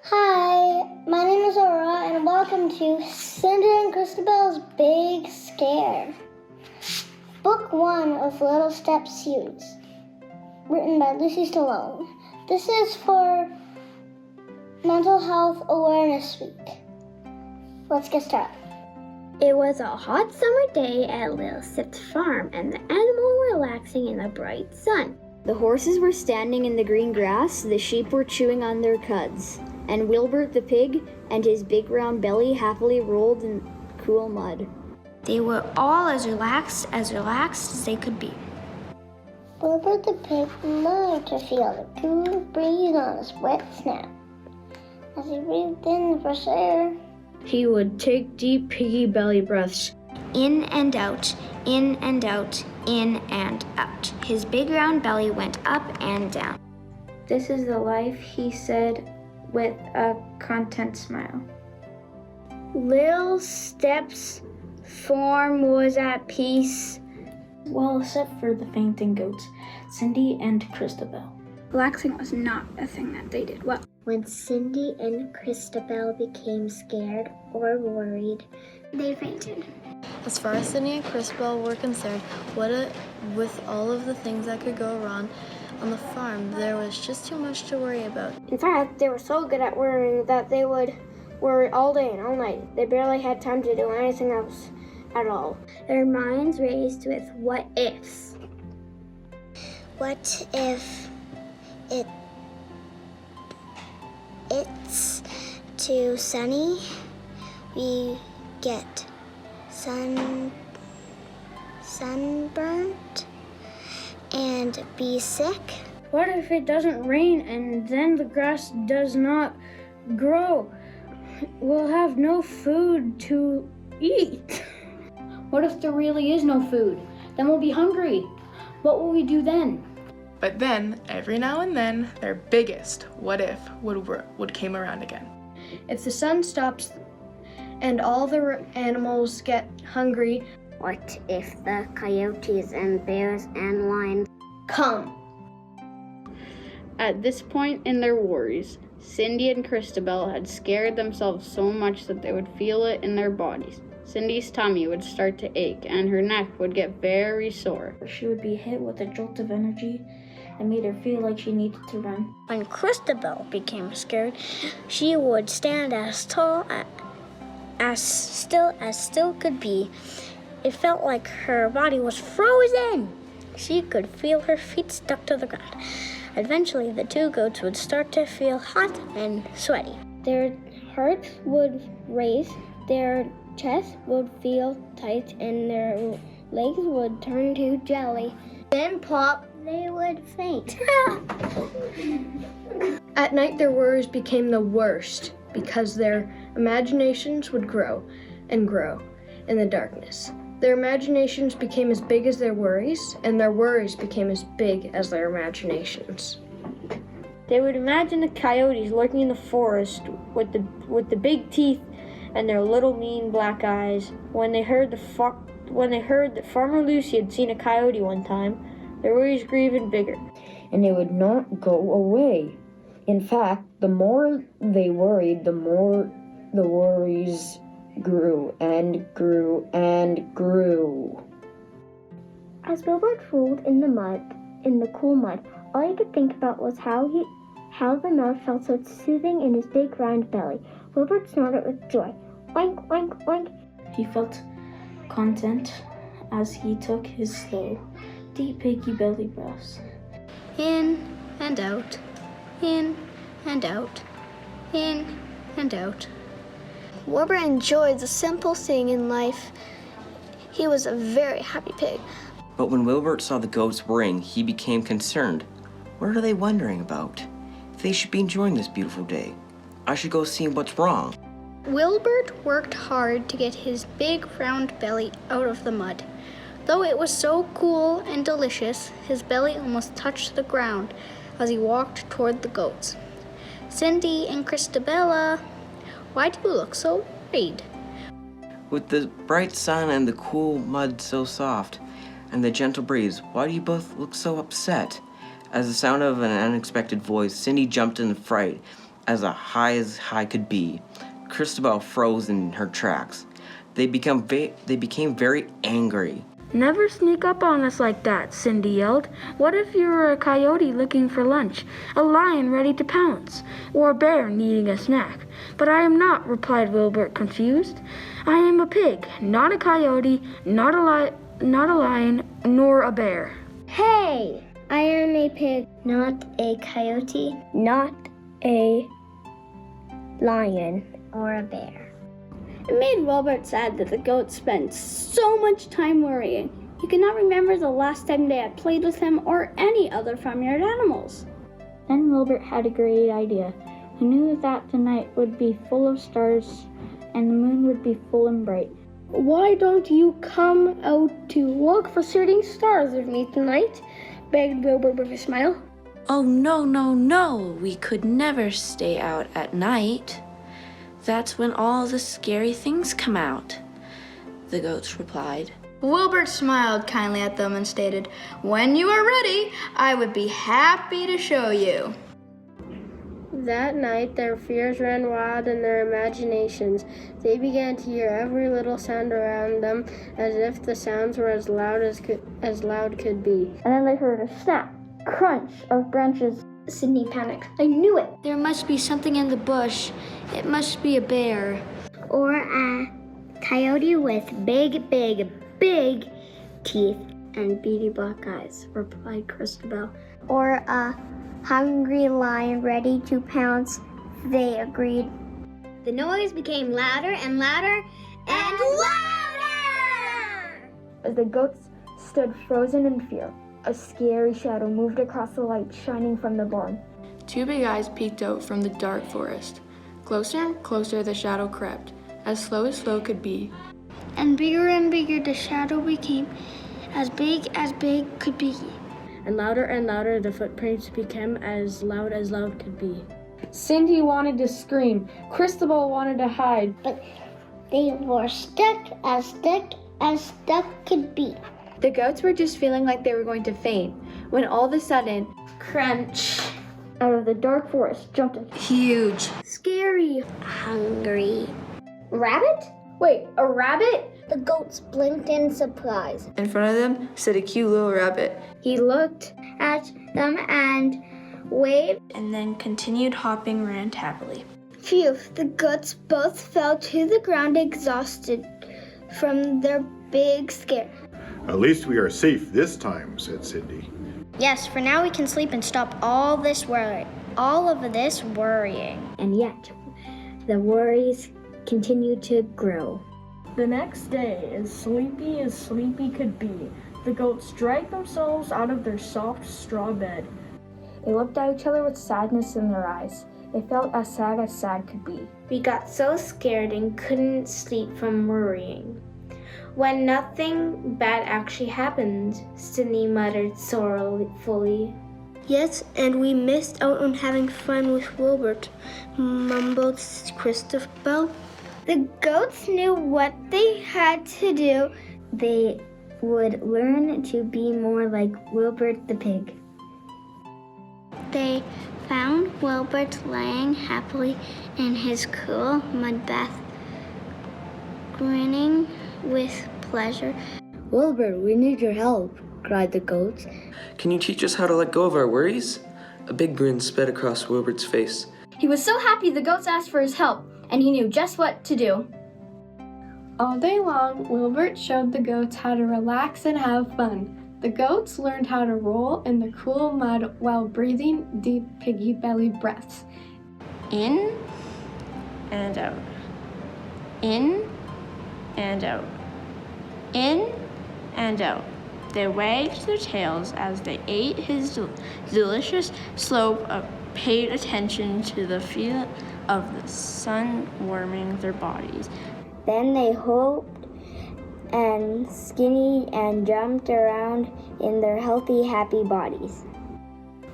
Hi, my name is Aurora, and welcome to Cindy and Cristabelle's Big Scare. Book 1 of Little Steps series, written by Lucy Stallone. This is for Mental Health Awareness Week. Let's get started. It was a hot summer day at Little Steps farm, and the animals were relaxing in the bright sun. The horses were standing in the green grass, the sheep were chewing on their cuds, and Wilbert the pig and his big round belly happily rolled in cool mud. They were all as relaxed as they could be. Wilbert the pig loved to feel the cool breeze on his wet snout. As he breathed in the fresh air, he would take deep piggy belly breaths. In and out, in and out, in and out. His big round belly went up and down. "This is the life," he said with a content smile. Little Steps farm was at peace. Well, except for the fainting goats, Cindy and Cristabelle. Relaxing was not a thing that they did well. When Cindy and Cristabelle became scared or worried, they fainted. As far as Cindy and Cristabelle were concerned, with all of the things that could go wrong on the farm, there was just too much to worry about. In fact, they were so good at worrying that they would worry all day and all night. They barely had time to do anything else at all. Their minds raced with what ifs. what if it's too sunny? We get sunburnt and be sick? What if it doesn't rain and then the grass does not grow? We'll have no food to eat. What if there really is no food? Then we'll be hungry. What will we do then? But then, every now and then, their biggest what if would came around again. If the sun stops and all the animals get hungry, What if the coyotes and bears and lions come? At this point in their worries, Cindy and Cristabelle had scared themselves so much that they would feel it in their bodies. Cindy's tummy would start to ache and her neck would get very sore. She would be hit with a jolt of energy that made her feel like she needed to run. When Cristabelle became scared, she would stand as tall as still could be. It felt like her body was frozen. She could feel her feet stuck to the ground. Eventually, the two goats would start to feel hot and sweaty. Their hearts would race, their chests would feel tight, and their legs would turn to jelly. Then plop, they would faint. At night, their worries became the worst because their imaginations would grow and grow in the darkness. Their imaginations became as big as their worries, and their worries became as big as their imaginations. They would imagine the coyotes lurking in the forest with the big teeth and their little mean black eyes. When they heard that Farmer Lucy had seen a coyote one time, their worries grew even bigger. And they would not go away. In fact, the more they worried, the more the worries grew and grew and grew. As Wilbert rolled in the cool mud, all he could think about was how the mud felt so soothing in his big round belly. Wilbert snorted with joy. Oink, oink, oink. He felt content as he took his slow, deep piggy belly breaths. In and out, in and out, in and out. Wilbert enjoyed the simple thing in life. He was a very happy pig. But when Wilbert saw the goats worrying, he became concerned. What are they wondering about? They should be enjoying this beautiful day. I should go see what's wrong. Wilbert worked hard to get his big round belly out of the mud. Though it was so cool and delicious, his belly almost touched the ground as he walked toward the goats. Cindy and Cristabelle, why do you look so worried? With the bright sun and the cool mud so soft, and the gentle breeze, why do you both look so upset? At the sound of an unexpected voice, Cindy jumped in fright as high could be. Cristabelle froze in her tracks. They became very angry. Never sneak up on us like that, Cindy yelled. What if you were a coyote looking for lunch, a lion ready to pounce, or a bear needing a snack? But I am not, replied Wilbert, confused. I am a pig, not a coyote, not a lion, nor a bear. Hey, I am a pig, not a coyote, not a lion, or a bear. It made Wilbert sad that the goats spent so much time worrying. He could not remember the last time they had played with him or any other farmyard animals. Then Wilbert had a great idea. He knew that the night would be full of stars and the moon would be full and bright. Why don't you come out to look for shooting stars with me tonight? Begged Wilbert with a smile. Oh, no. We could never stay out at night. That's when all the scary things come out, the goats replied. Wilbert smiled kindly at them and stated, "When you are ready, I would be happy to show you." That night, their fears ran wild in their imaginations. They began to hear every little sound around them, as if the sounds were as loud could be. And then they heard a snap, crunch of branches. Sydney panicked. I knew it. There must be something in the bush. It must be a bear. Or a coyote with big teeth And beady black eyes, replied Cristabelle. or a hungry lion ready to pounce, they agreed. The noise became louder and louder and louder! As the goats stood frozen in fear, a scary shadow moved across the light shining from the barn. Two big eyes peeked out from the dark forest. Closer and closer the shadow crept, as slow could be. And bigger the shadow became, as big could be. And louder the footprints became as loud could be. Cindy wanted to scream. Cristabelle wanted to hide. But they were stuck as stuck could be. The goats were just feeling like they were going to faint, when all of a sudden, Crunch! Out of the dark forest jumped a Huge. Scary. Hungry. rabbit? Wait, a rabbit? The goats blinked in surprise. in front of them stood a cute little rabbit. He looked at them and waved. And then continued hopping around happily. Phew, the goats both fell to the ground exhausted from their big scare. At least we are safe this time, said Cindy. Yes, for now we can sleep and stop all of this worrying. And yet, the worries continued to grow. The next day, as sleepy could be, the goats dragged themselves out of their soft straw bed. They looked at each other with sadness in their eyes. They felt as sad could be. We got so scared and couldn't sleep from worrying. When nothing bad actually happened, Sydney muttered sorrowfully. Yes, and we missed out on having fun with Wilbert, mumbled Cristabelle. The goats knew what they had to do. They would learn to be more like Wilbert the pig. They found Wilbert laying happily in his cool mud bath, grinning with pleasure. Wilbert, we need your help, cried the goats. Can you teach us how to let go of our worries? A big grin sped across Wilbert's face. He was so happy the goats asked for his help, and he knew just what to do. All day long, Wilbert showed the goats how to relax and have fun. The goats learned how to roll in the cool mud while breathing deep piggy belly breaths. In and out. In and out. In and out. They wagged their tails as they ate his delicious slope, paid attention to the feel of the sun warming their bodies. Then they hopped and skinny and jumped around in their healthy, happy bodies.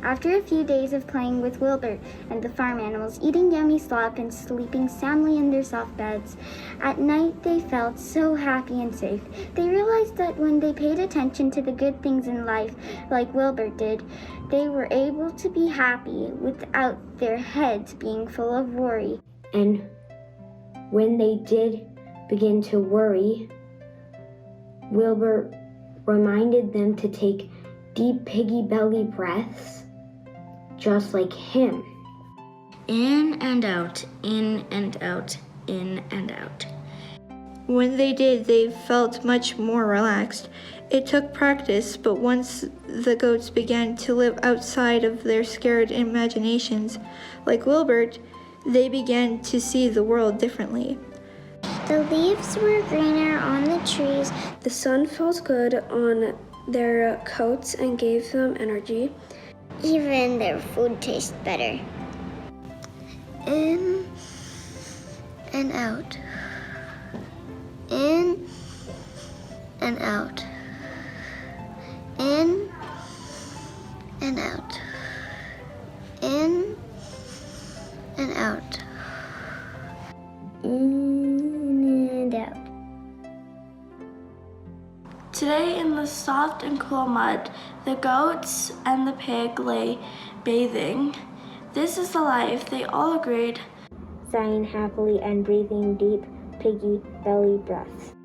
After a few days of playing with Wilbert and the farm animals, eating yummy slop and sleeping soundly in their soft beds, at night they felt so happy and safe. They realized that when they paid attention to the good things in life, like Wilbert did, they were able to be happy without their heads being full of worry. And when they did begin to worry, Wilbert reminded them to take deep piggy belly breaths, just like him. In and out, in and out, in and out. When they did, they felt much more relaxed. It took practice, but once the goats began to live outside of their scared imaginations, like Wilbert, they began to see the world differently. The leaves were greener on the trees. The sun felt good on their coats and gave them energy. Even their food tastes better. In and out. In and out. In and out. In and out. In and out. Today, in the soft and cool mud, the goats and the pig lay bathing. This is the life, they all agreed, Sighing happily and breathing deep piggy belly breaths.